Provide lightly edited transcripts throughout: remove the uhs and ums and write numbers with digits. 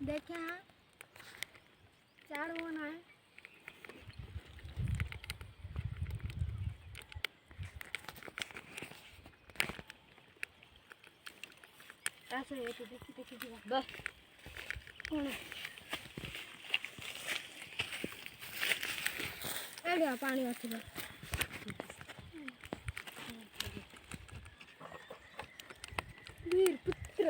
देखे हाँ 4 होना है। ऐसे ये तो देखी बस कौन एड़िया पानी आती है वीर पुत्र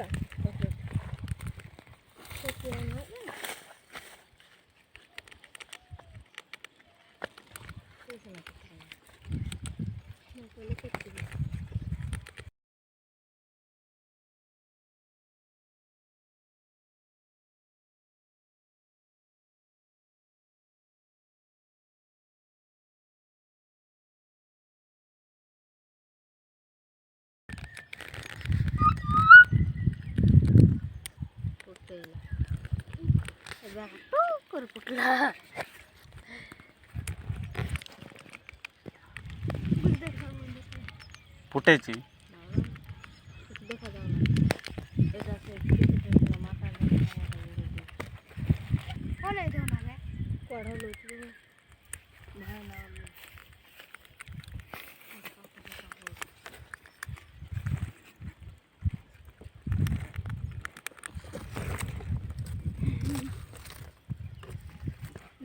फुटायची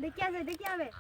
देखिए देखिए